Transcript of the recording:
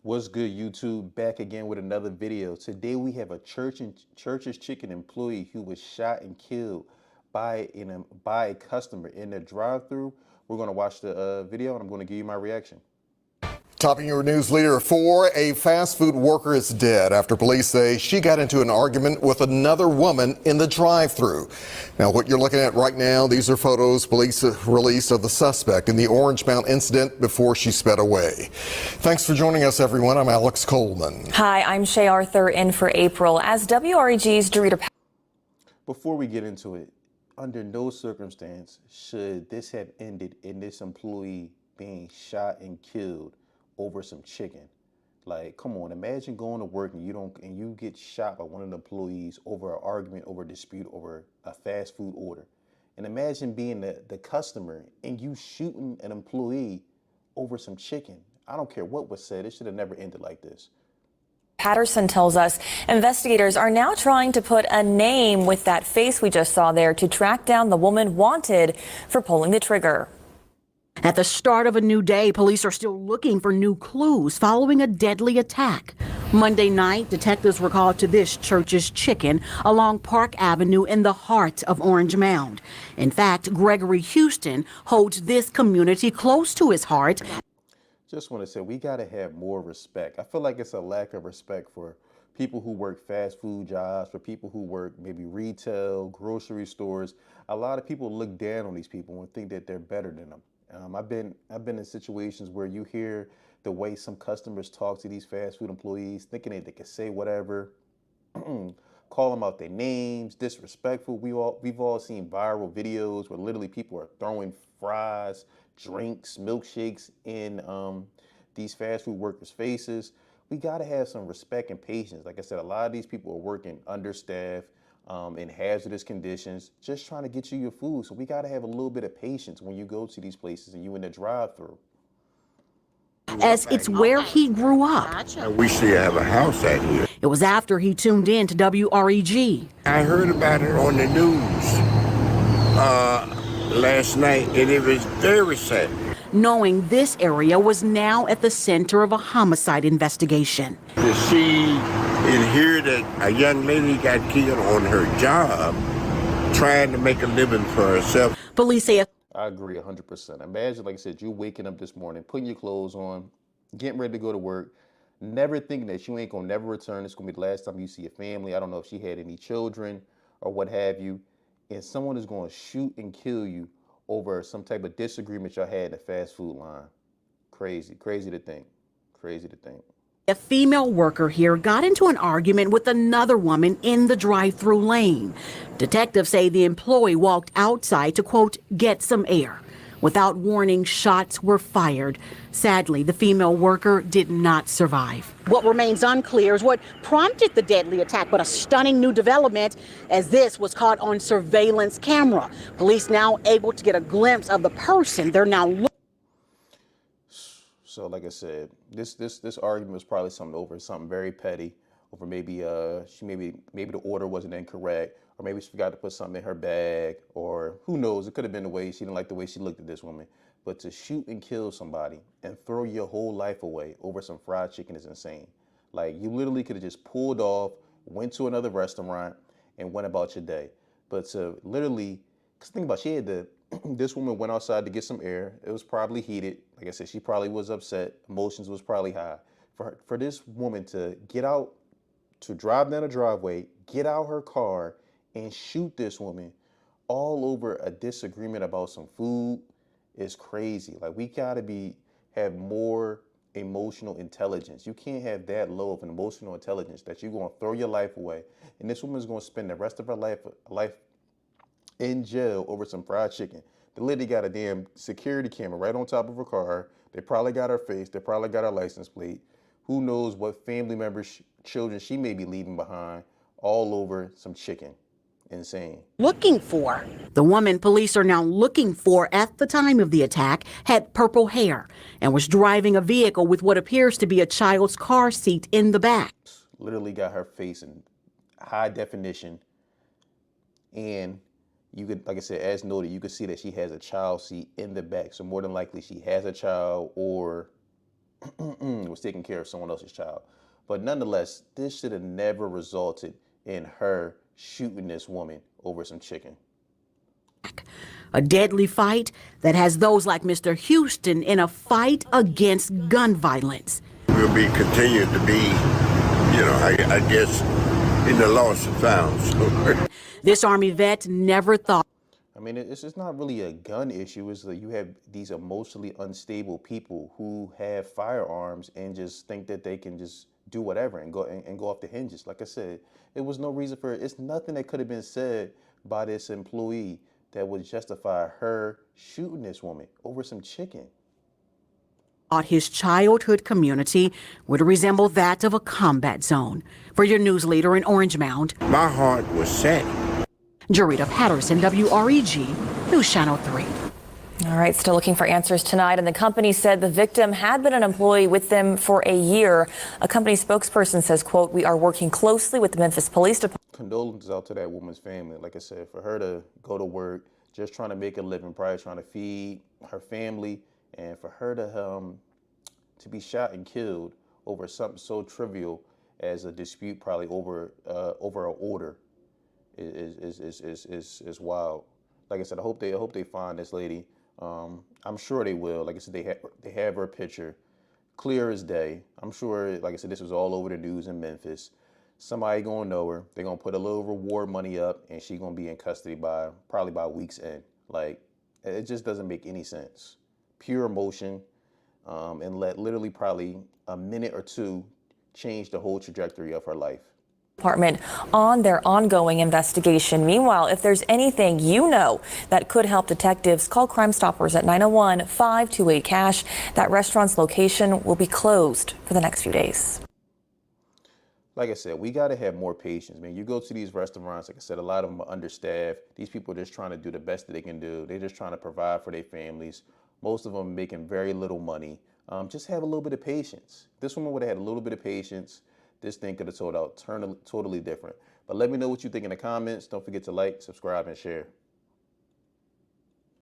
What's good, YouTube? Back again with another video. Today we have a Church's Chicken employee who was shot and killed by a customer in the drive-through. We're gonna watch the video and I'm gonna give you my reaction. Topping your news leader 4, a fast food worker is dead after police say she got into an argument with another woman in the drive-thru. Now, what you're looking at right now, these are photos police released of the suspect in the Orange Mound incident before she sped away. Thanks for joining us, everyone. I'm Alex Coleman. Hi, I'm Shay Arthur in for April. As WREG's Dorita. Before we get into it, under no circumstance should this have ended in this employee being shot and killed over some chicken. Like, come on, imagine going to work and you get shot by one of the employees over an argument, over a dispute, over a fast food order. And imagine being the customer and you shooting an employee over some chicken. I don't care what was said, it should have never ended like this. Patterson tells us investigators are now trying to put a name with that face we just saw there to track down the woman wanted for pulling the trigger. At the start of a new day, police are still looking for new clues following a deadly attack. Monday night, detectives were called to this Church's Chicken along Park Avenue in the heart of Orange Mound. In fact, Gregory Houston holds this community close to his heart. Just want to say we got to have more respect. I feel like it's a lack of respect for people who work fast food jobs, for people who work maybe retail, grocery stores. A lot of people look down on these people and think that they're better than them. I've been in situations where you hear the way some customers talk to these fast food employees, thinking that they can say whatever, call them out their names, disrespectful. We've all seen viral videos where literally people are throwing fries, drinks, milkshakes in these fast food workers' faces. We got to have some respect and patience. Like I said, a lot of these people are working understaffed, in hazardous conditions, just trying to get you your food. So we got to have a little bit of patience when you go to these places and you in the drive-through. As it's where he grew up. I wish they have a house out here. It was after he tuned in to WREG. I heard about it on the news last night, and it was very sad. Knowing this area was now at the center of a homicide investigation. To see and hear that a young lady got killed on her job, trying to make a living for herself. Police say I agree 100%. Imagine, like I said, you waking up this morning, putting your clothes on, getting ready to go to work, never thinking that you ain't gonna never return. It's gonna be the last time you see your family. I don't know if she had any children or what have you. And someone is gonna shoot and kill you over some type of disagreement y'all had in the fast food line. Crazy, crazy to think, crazy to think. a female worker here got into an argument with another woman in the drive-through lane. Detectives say the employee walked outside to, quote, get some air. Without warning, shots were fired. Sadly, the female worker did not survive. What remains unclear is what prompted the deadly attack, but a stunning new development as this was caught on surveillance camera. Police now able to get a glimpse of the person they're now looking. So like I said, this argument was probably something very petty, over maybe the order wasn't incorrect, or maybe she forgot to put something in her bag, or who knows, it could have been the way she didn't like the way she looked at this woman. But to shoot and kill somebody and throw your whole life away over some fried chicken is insane. Like, you literally could have just pulled off, went to another restaurant, and went about your day. But to literally, because think about it, this woman went outside to get some air. It was probably heated. Like I said, she probably was upset. Emotions was probably high. For this woman to get out, to drive down a driveway, get out her car, and shoot this woman all over a disagreement about some food is crazy. Like, we gotta have more emotional intelligence. You can't have that low of an emotional intelligence that you're gonna throw your life away, and this woman's gonna spend the rest of her life in jail over some fried chicken. The lady got a damn security camera right on top of her car. They probably got her face. They probably got her license plate. Who knows what family members, children she may be leaving behind, all over some chicken. Insane. Looking for. The woman police are now looking for at the time of the attack had purple hair and was driving a vehicle with what appears to be a child's car seat in the back. Literally got her face in high definition, and you could, like I said, as noted, you could see that she has a child seat in the back. So more than likely she has a child, or was taking care of someone else's child. But nonetheless, this should have never resulted in her shooting this woman over some chicken. A deadly fight that has those like Mr. Houston in a fight against gun violence. We'll be continued to be, I guess, in the lost and found. So. This Army vet never thought. I mean, it's not really a gun issue. It's that you have these emotionally unstable people who have firearms and just think that they can just do whatever and go off the hinges. Like I said, it was no reason for it. It's nothing that could have been said by this employee that would justify her shooting this woman over some chicken. His childhood community would resemble that of a combat zone. For your news leader in Orange Mound, My heart was sad. Jarita Patterson, WREG, News Channel 3. All right, still looking for answers tonight, and the company said the victim had been an employee with them for a year. A company spokesperson says, quote, "We are working closely with the Memphis Police Department." Condolences out to that woman's family. Like I said, for her to go to work, just trying to make a living, probably trying to feed her family, and for her to be shot and killed over something so trivial as a dispute, probably over an order, is wild. Like I said, I hope they find this lady. I'm sure they will. Like I said, they have her picture clear as day. I'm sure, like I said, this was all over the news in Memphis. Somebody gonna know her. They're gonna put a little reward money up, and she gonna be in custody probably by week's end. Like, it just doesn't make any sense. Pure emotion, and let literally probably a minute or two change the whole trajectory of her life. Department on their ongoing investigation. Meanwhile, if there's anything you know that could help detectives, call Crime Stoppers at 901-528-CASH. That restaurant's location will be closed for the next few days. Like I said, we got to have more patience, man. You go to these restaurants, like I said, a lot of them are understaffed. These people are just trying to do the best that they can do. They're just trying to provide for their families. Most of them making very little money. Just have a little bit of patience. This woman would have had a little bit of patience. This thing could have turned out totally different. But let me know what you think in the comments. Don't forget to like, subscribe, and share.